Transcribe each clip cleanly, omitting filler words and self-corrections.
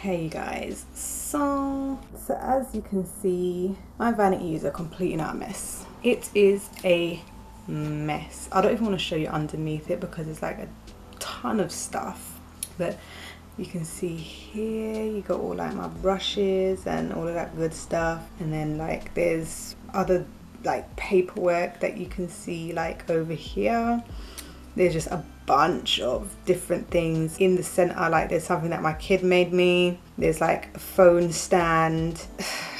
Okay you guys, so as you can see, my vanity is a complete and utter mess. It is a mess. I don't even want to show you underneath it because it's like a ton of stuff, but you can see here you got all like my brushes and all of that good stuff, and then like there's other like paperwork that you can see like over here. There's just a bunch of different things in the center. Like there's something that my kid made me. There's like a phone stand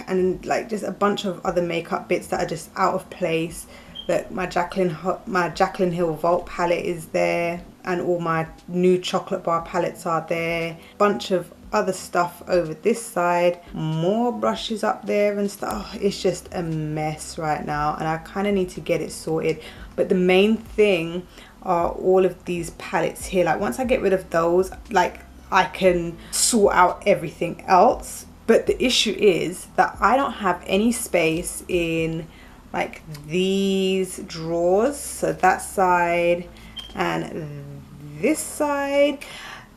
and like just a bunch of other makeup bits that are just out of place. But my Jaclyn Hill Vault palette is there, and all my new chocolate bar palettes are there. Bunch of other stuff over this side, more brushes up there and stuff. It's just a mess right now, and I kind of need to get it sorted. But the main thing are all of these palettes here. Like once I get rid of those, like I can sort out everything else. But the issue is that I don't have any space in like these drawers, so that side and this side.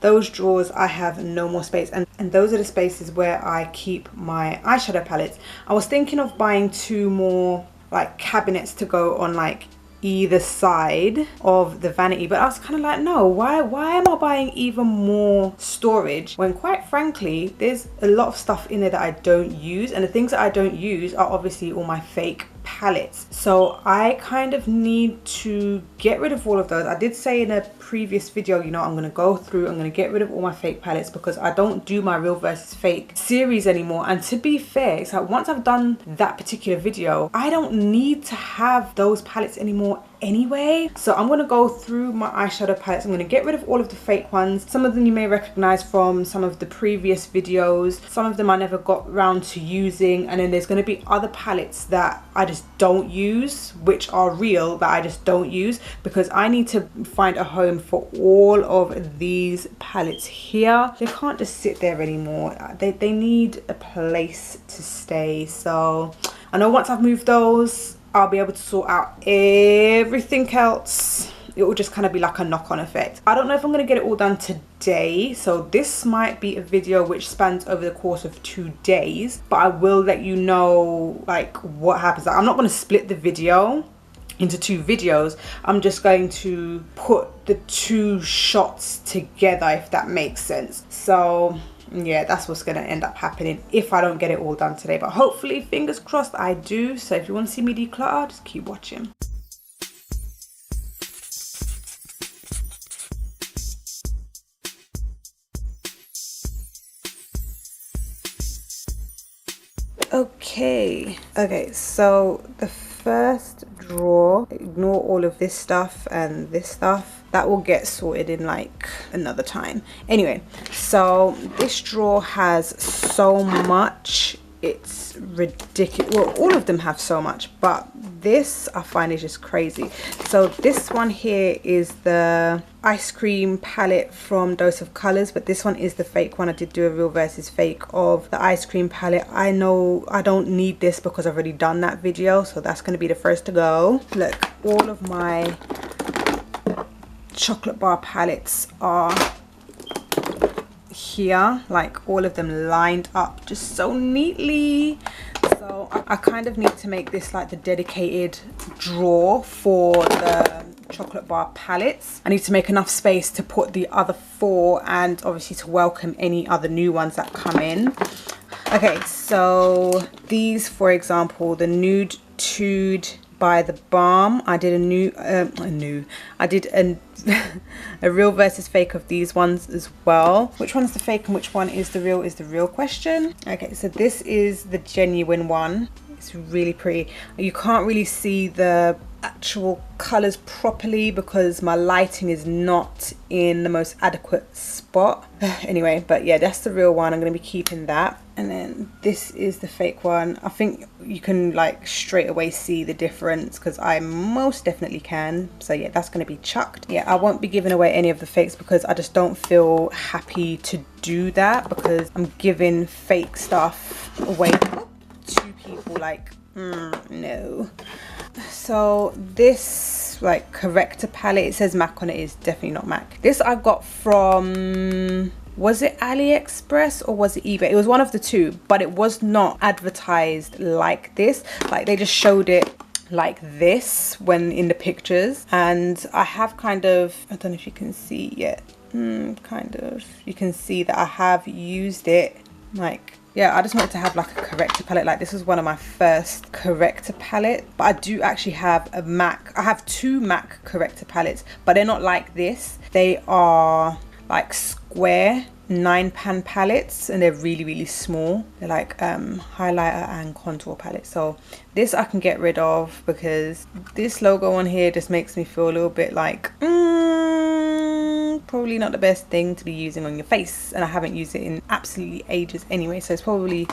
Those drawers, I have no more space, and those are the spaces where I keep my eyeshadow palettes. I was thinking of buying 2 more like cabinets to go on like either side of the vanity, but I was kind of like, no, why am I buying even more storage when quite frankly there's a lot of stuff in there that I don't use, and the things that I don't use are obviously all my fake palettes. So I kind of need to get rid of all of those. I did say in a previous video, you know, I'm going to go through, I'm going to get rid of all my fake palettes because I don't do my real versus fake series anymore. And to be fair, it's like once I've done that particular video, I don't need to have those palettes anymore anyway. So I'm going to go through my eyeshadow palettes. I'm going to get rid of all of the fake ones. Some of them you may recognize from some of the previous videos. Some of them I never got around to using, and then there's going to be other palettes that I just don't use, which are real, that I just don't use, because I need to find a home for all of these palettes here. They can't just sit there anymore. They need a place to stay. So I know once I've moved those, I'll be able to sort out everything else. It will just kind of be like a knock-on effect. I don't know if I'm going to get it all done today, so this might be a video which spans over the course of 2 days, but I will let you know like what happens. I'm not going to split the video into 2 videos. I'm just going to put the 2 shots together, if that makes sense. So yeah, that's what's going to end up happening if I don't get it all done today, but hopefully, fingers crossed, I do. So if you want to see me declutter, just keep watching. Okay, so the first drawer, ignore all of this stuff and this stuff, that will get sorted in like another time. Anyway, so this drawer has so much, it's ridiculous. Well, all of them have so much, but this I find is just crazy. So this one here is the ice cream palette from Dose of Colors, but this one is the fake one. I did do a real versus fake of the ice cream palette. I know I don't need this because I've already done that video, so that's going to be the first to go. Look, all of my chocolate bar palettes are here, like all of them lined up just so neatly. So I kind of need to make this like the dedicated drawer for the chocolate bar palettes. I need to make enough space to put the other 4 and obviously to welcome any other new ones that come in. Okay, so these, for example, the Nude Tude by The Balm, I did I did a real versus fake of these ones as well. Which one's the fake and which one is the real question. Okay, so this is the genuine one. It's really pretty. You can't really see the actual colors properly because my lighting is not in the most adequate spot. Anyway, but yeah, that's the real one. I'm going to be keeping that. And then this is the fake one. I think you can like straight away see the difference because I most definitely can. So yeah, that's going to be chucked. Yeah, I won't be giving away any of the fakes because I just don't feel happy to do that, because I'm giving fake stuff away to people. Like no. So this like corrector palette, it says MAC on it, is definitely not MAC. This I got from was it AliExpress or was it eBay? It was one of the two, but it was not advertised like this. Like they just showed it like this when in the pictures. And I have kind of, I don't know if you can see yet, kind of, you can see that I have used it. Like, yeah, I just wanted to have like a corrector palette. Like this was one of my first corrector palette, but I do actually have a MAC. I have two MAC corrector palettes, but they're not like this. They are like square 9-pan palettes, and they're really, really small. They're like highlighter and contour palettes. So this I can get rid of because this logo on here just makes me feel a little bit like probably not the best thing to be using on your face, and I haven't used it in absolutely ages anyway, so it's probably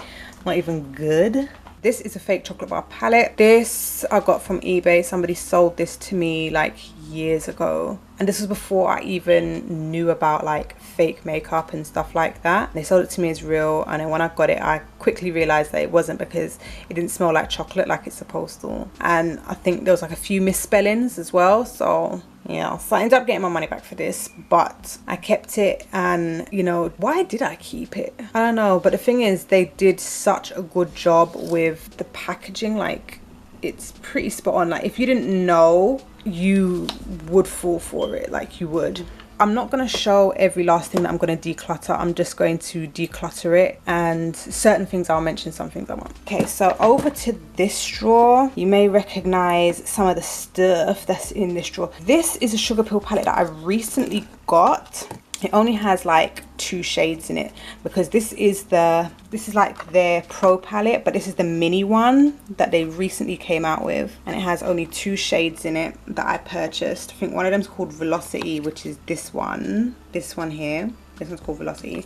not even good. This is a fake chocolate bar palette. This I got from eBay. Somebody sold this to me like years ago, and this was before I even knew about like fake makeup and stuff like that. They sold it to me as real, and then when I got it I quickly realized that it wasn't, because it didn't smell like chocolate like it's supposed to, and I think there was like a few misspellings as well. So yeah, so I ended up getting my money back for this, but I kept it. And you know, why did I keep it? I don't know, but the thing is, they did such a good job with the packaging. Like it's pretty spot on. Like if you didn't know, you would fall for it, like you would. I'm not going to show every last thing that I'm going to declutter. I'm just going to declutter it, and certain things I'll mention, some things I won't. Okay, so over to this drawer. You may recognize some of the stuff that's in this drawer. This is a Sugar Pill palette that I recently got. It only has like 2 shades in it, because this is like their pro palette, but this is the mini one that they recently came out with, and it has only 2 shades in it that I purchased. I think one of them is called Velocity, which is this one here. This one's called Velocity,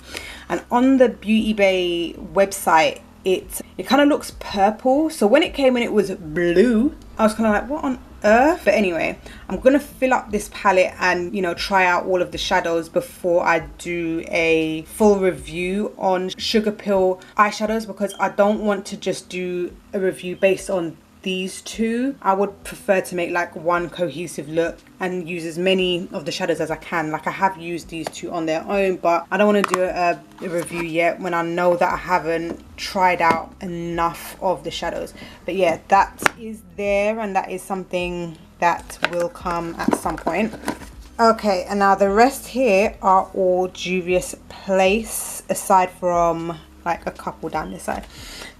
and on the Beauty Bay website it kind of looks purple. So when it came in it was blue, I was kind of like, what on earth? But anyway, I'm gonna fill up this palette and, you know, try out all of the shadows before I do a full review on Sugar Pill eyeshadows, because I don't want to just do a review based on these two. I would prefer to make like one cohesive look and use as many of the shadows as I can. Like I have used these two on their own, but I don't want to do a review yet when I know that I haven't tried out enough of the shadows. But yeah, that is there, and that is something that will come at some point. Okay, and now the rest here are all Juvia's Place, aside from like a couple down this side.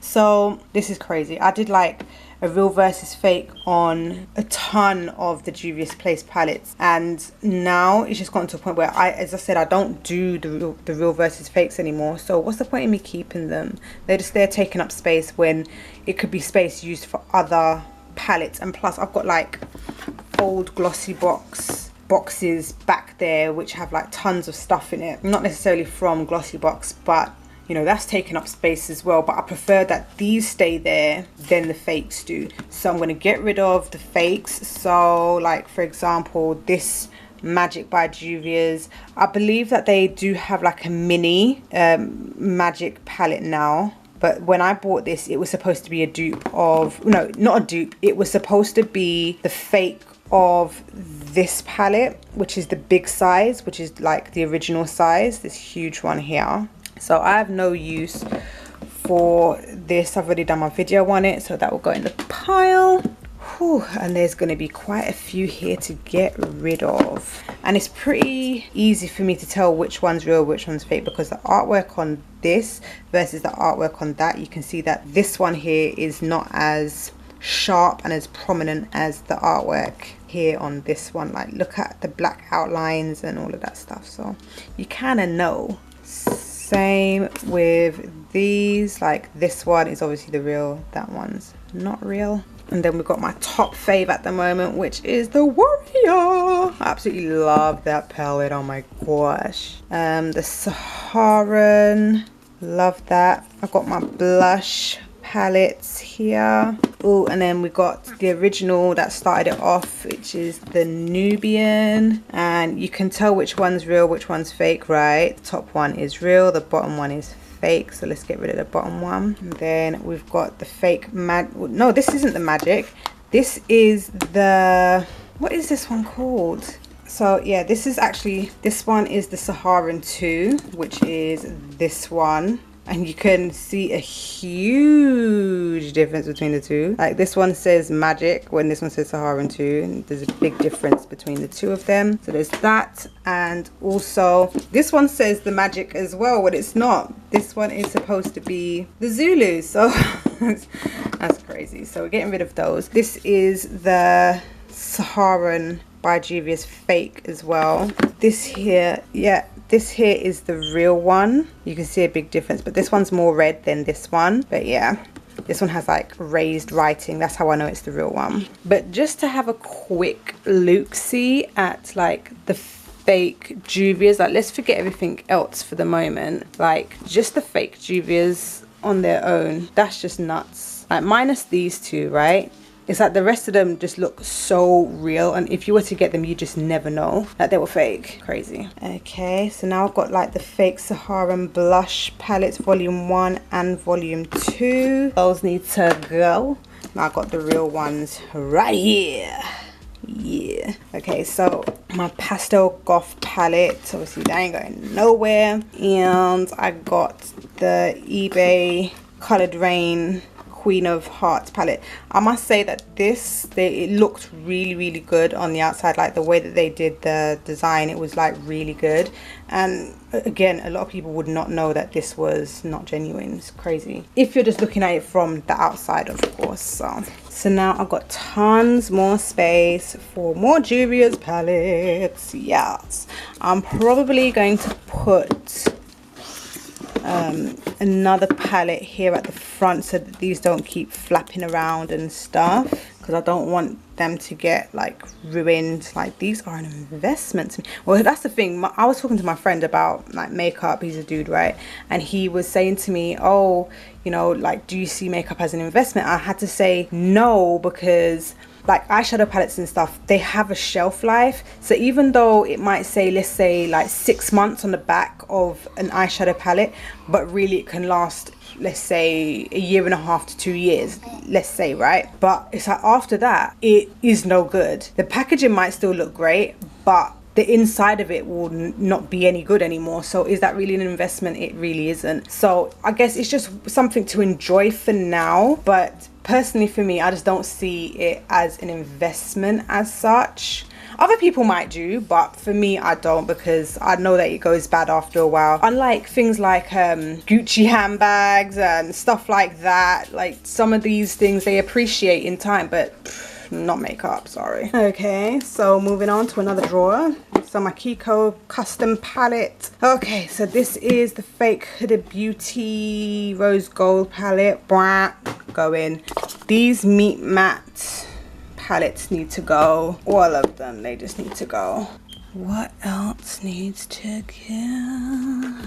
So this is crazy. I did like a real versus fake on a ton of the Juvia's Place palettes, and now it's just gotten to a point where as I said, I don't do the real versus fakes anymore. So what's the point in me keeping them? They're taking up space when it could be space used for other palettes. And plus I've got like old glossy boxes back there which have like tons of stuff in it, not necessarily from Glossybox, but you know, that's taking up space as well. But I prefer that these stay there than the fakes do. So I'm going to get rid of the fakes. So like for example, this Magic by Juvia's, I believe that they do have like a mini Magic palette now. But when I bought this, it was supposed to be a dupe of, no, not a dupe. It was supposed to be the fake of this palette, which is the big size, which is like the original size, this huge one here. So I have no use for this. I've already done my video on it, so that will go in the pile. Whew, and there's going to be quite a few here to get rid of. And it's pretty easy for me to tell which one's real, which one's fake, because the artwork on this versus the artwork on that, you can see that this one here is not as sharp and as prominent as the artwork here on this one. Like look at the black outlines and all of that stuff, so you kind of know. Same with these, like this one is obviously the real, that one's not real. And then we've got my top fave at the moment, which is the Warrior. I absolutely love that palette, oh my gosh. The Saharan, love that. I've got my blush palettes here. Oh, and then we got the original that started it off, which is the Nubian, and you can tell which one's real, which one's fake, right? The top one is real, the bottom one is fake. So let's get rid of the bottom one. And then we've got the fake no, this isn't the Magic, this is the, what is this one called? So yeah, this one is the Saharan 2, which is this one. And you can see a huge difference between the two. Like this one says magic when this one says Saharan 2. And there's a big difference between the two of them. So there's that. And also this one says the magic as well when it's not. This one is supposed to be the Zulu. So that's crazy. So we're getting rid of those. This is the Saharan by Juvia's fake as well. This here, yeah, this here is the real one. You can see a big difference, but this one's more red than this one. But yeah, this one has like raised writing. That's how I know it's the real one. But just to have a quick look-see at like the fake Juvia's, like let's forget everything else for the moment. Like just the fake Juvia's on their own, that's just nuts. Like minus these two, right? It's like the rest of them just look so real, and if you were to get them you just never know that they were fake. Crazy. Okay, so now I've got like the fake Saharan blush palettes, volume 1 and volume 2. Those need to go. Now I've got the real ones right here. Yeah. Okay, so my pastel goth palette, obviously that ain't going nowhere. And I got the eBay Colored Rain Queen of Hearts palette. I must say that it looked really good on the outside. Like the way that they did the design, it was like really good. And again, a lot of people would not know that this was not genuine. It's crazy if you're just looking at it from the outside, of course. So now I've got tons more space for more Juvia's palettes. Yes, I'm probably going to put another palette here at the front so that these don't keep flapping around and stuff, because I don't want them to get like ruined. Like these are an investment to me. Well, that's the thing. I was talking to my friend about like makeup. He's a dude, right? And he was saying to me, oh, you know, like, do you see makeup as an investment? I had to say no, because like eyeshadow palettes and stuff, they have a shelf life. So even though it might say, let's say like 6 months on the back of an eyeshadow palette, but really it can last, let's say, 1.5 to 2 years, let's say, right? But it's like after that it is no good. The packaging might still look great, but the inside of it will not be any good anymore. So is that really an investment? It really isn't. So I guess it's just something to enjoy for now, but personally for me, I just don't see it as an investment as such. Other people might do, but for me I don't, because I know that it goes bad after a while. Unlike things like Gucci handbags and stuff like that, like some of these things they appreciate in time, but not makeup, sorry. Okay, so moving on to another drawer. So my Kiko custom palette. Okay, so this is the fake Huda Beauty rose gold palette. Go in. These meat matte palettes need to go. All of them, they just need to go. What else needs to go?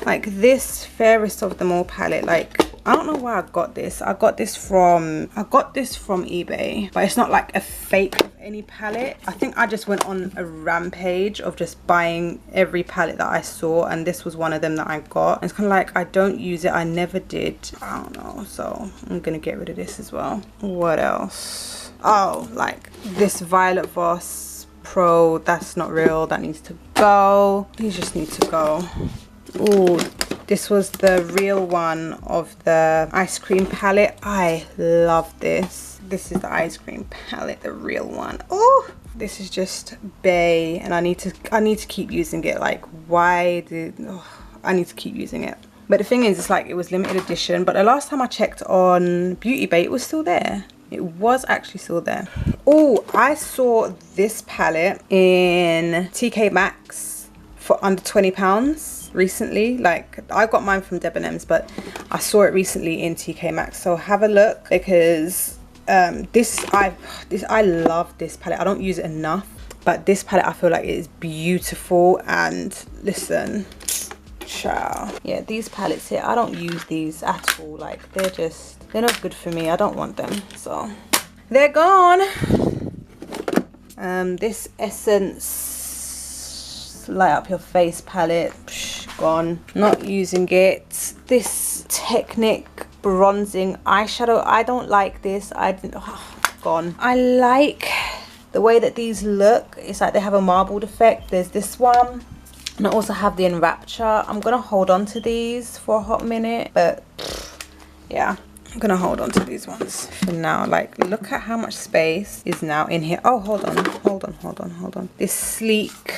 Like this Fairest of Them All palette, like I don't know where I got this. I got this from eBay, but it's not like a fake of any palette. I think I just went on a rampage of just buying every palette that I saw, and this was one of them that I got. And it's kind of like I don't use it. I never did. I don't know. So I'm gonna get rid of this as well. What else? Oh, like this Violet Voss Pro. That's not real. That needs to go. These just need to go. Ooh, this was the real one of the ice cream palette. I love this. This is the ice cream palette, the real one. Oh, this is just bae, and I need to keep using it. Like, I need to keep using it. But the thing is, it's like it was limited edition, but the last time I checked on Beauty Bay, it was still there. It was actually still there. Oh, I saw this palette in TK Maxx for under £20 recently. Like I got mine from Debenhams, but I saw it recently in TK Maxx, so have a look, because I love this palette. I don't use it enough, but this palette I feel like it is beautiful. And listen, ciao. Yeah, these palettes here, I don't use these at all. Like they're not good for me. I don't want them, so they're gone. This Essence Light Up Your Face palette, gone. Not using it. This Technic bronzing eyeshadow, I don't like this. Gone. I like the way that these look, it's like they have a marbled effect. There's this one, and I also have the Enrapture. I'm gonna hold on to these for a hot minute, but yeah, I'm gonna hold on to these ones for now. Like, look at how much space is now in here. Oh, hold on. This sleek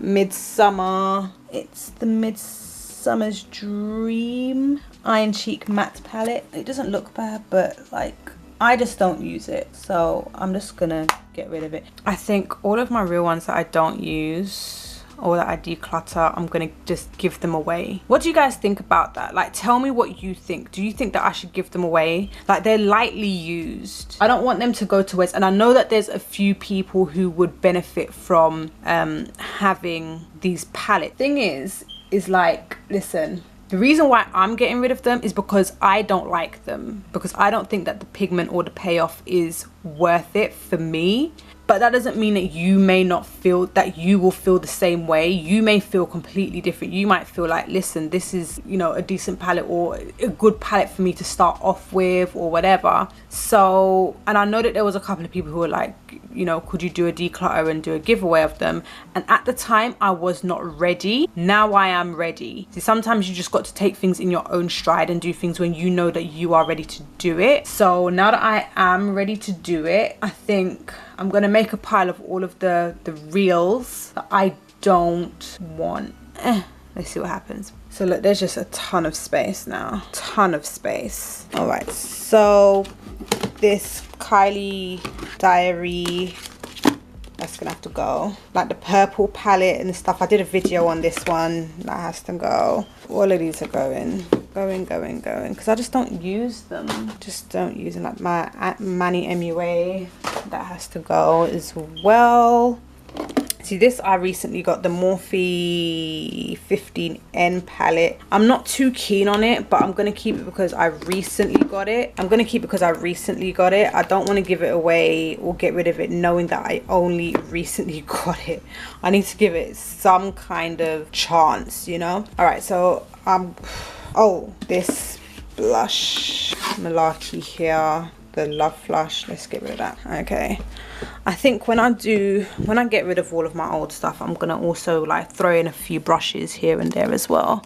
Midsummer, it's the Midsummer's Dream Iron Cheek matte palette. It doesn't look bad, but like, I just don't use it, so I'm just gonna get rid of it. I think all of my real ones that I don't use or that I declutter, I'm gonna just give them away. What do you guys think about that? Like, tell me what you think. Do you think that I should give them away? Like, they're lightly used. I don't want them to go to waste, and I know that there's a few people who would benefit from having these palettes. Thing is like, listen, the reason why I'm getting rid of them is because I don't like them, because I don't think that the pigment or the payoff is worth it for me. But that doesn't mean that you may not feel that you will feel the same way. You may feel completely different. You might feel like, listen, this is, you know, a decent palette or a good palette for me to start off with or whatever. So, and I know that there was a couple of people who were like, you know, could you do a declutter and do a giveaway of them? And at the time I was not ready. Now I am ready. See, sometimes you just got to take things in your own stride and do things when you know that you are ready to do it. So now that I am ready to do it, I think I'm gonna make a pile of all of the reels that I don't want. Let's see what happens. So look, there's just a ton of space now. Ton of space. All right, so this Kylie Diary, that's gonna have to go. Like the purple palette and stuff, I did a video on this one. That has to go. All of these are going, because I just don't use them. Just don't use them. Like my Manny MUA, that has to go as well. See, this I recently got, the Morphe 15N palette. I'm not too keen on it, but I'm gonna keep it because I recently got it. I don't want to give it away or get rid of it knowing that I only recently got it. I need to give it some kind of chance, you know. All right, so oh, this blush malarkey here, the Love Flush, let's get rid of that. Okay, I think when I get rid of all of my old stuff, I'm gonna also like throw in a few brushes here and there as well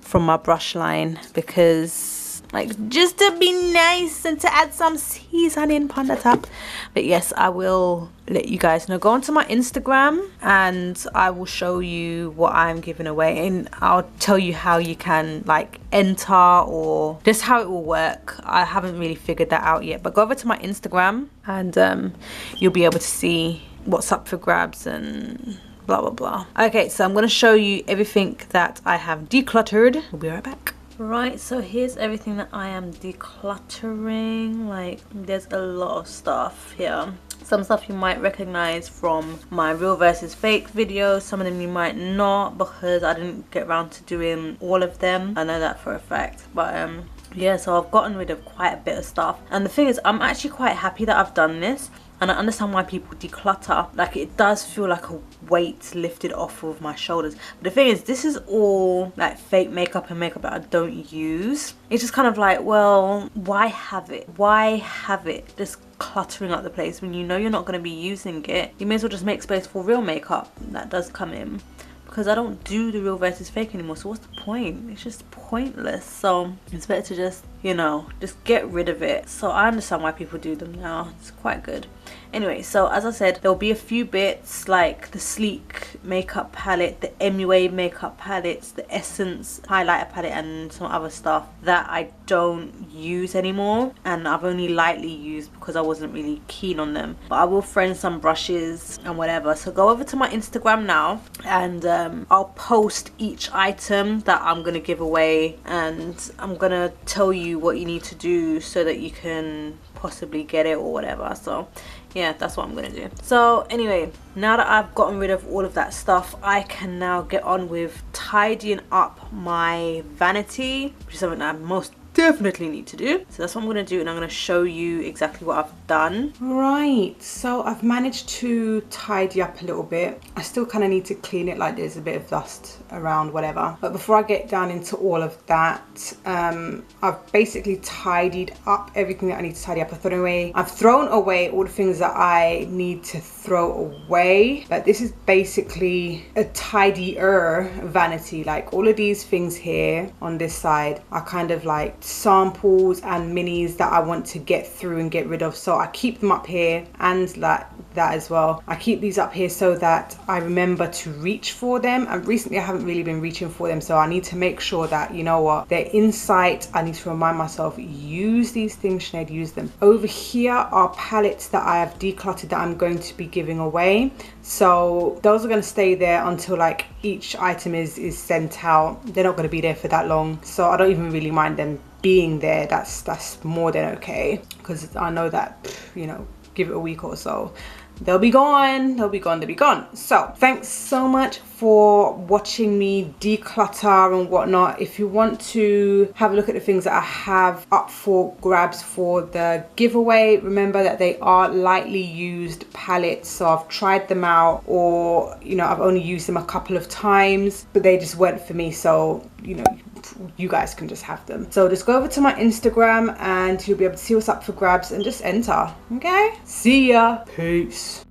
from my brush line, because like, just to be nice and to add some seasoning on the top. But yes, I will let you guys know. Go onto my Instagram and I will show you what I'm giving away, and I'll tell you how you can like enter or just how it will work. I haven't really figured that out yet, but go over to my Instagram and you'll be able to see what's up for grabs and blah blah blah. Okay, so I'm going to show you everything that I have decluttered. We'll be right back. Right, so here's everything that I am decluttering. Like, there's a lot of stuff here. Some stuff you might recognize from my real versus fake videos. Some of them you might not, because I didn't get around to doing all of them. I know that for a fact. But yeah, so I've gotten rid of quite a bit of stuff. And the thing is, I'm actually quite happy that I've done this. And I understand why people declutter. Like, it does feel like a weight lifted off of my shoulders. But the thing is, this is all like fake makeup and makeup that I don't use. It's just kind of like, well, why have it? Why have it just cluttering up the place when you know you're not going to be using it? You may as well just make space for real makeup that does come in. Because I don't do the real versus fake anymore, so what's the point? It's just pointless. So it's better to just, you know, just get rid of it. So I understand why people do them now. It's quite good. Anyway, so as I said, there'll be a few bits like the Sleek makeup palette, the MUA makeup palettes, the Essence highlighter palette, and some other stuff that I don't use anymore, and I've only lightly used because I wasn't really keen on them. But I will friend some brushes and whatever. So go over to my Instagram now, and I'll post each item that I'm gonna give away, and I'm gonna tell you what you need to do so that you can possibly get it or whatever. So yeah, that's what I'm gonna do. So anyway, now that I've gotten rid of all of that stuff, I can now get on with tidying up my vanity, which is something that I most definitely need to do. So that's what I'm going to do, and I'm going to show you exactly what I've done. Right, so I've managed to tidy up a little bit. I still kind of need to clean it, like there's a bit of dust around, whatever. But before I get down into all of that, I've basically tidied up everything that I need to tidy up. I've thrown away all the things that I need to throw away. But this is basically a tidier vanity. Like all of these things here on this side are kind of like samples and minis that I want to get through and get rid of. So I keep them up here, and that as well. I keep these up here so that I remember to reach for them. And recently I haven't really been reaching for them, so I need to make sure that, you know what, they're in sight. I need to remind myself, use these things, Sinead, use them. Over here are palettes that I have decluttered that I'm going to be giving away. So those are going to stay there until like each item is sent out. They're not going to be there for that long, so I don't even really mind them being there. That's more than okay, because I know that, you know, give it a week or so, they'll be gone, they'll be gone. So thanks so much for watching me declutter and whatnot. If you want to have a look at the things that I have up for grabs for the giveaway, remember that they are lightly used palettes. So I've tried them out, or, you know, I've only used them a couple of times, but they just weren't for me. So, you know, you guys can just have them. So just go over to my Instagram and you'll be able to see what's up for grabs and just enter. Okay, see ya, peace.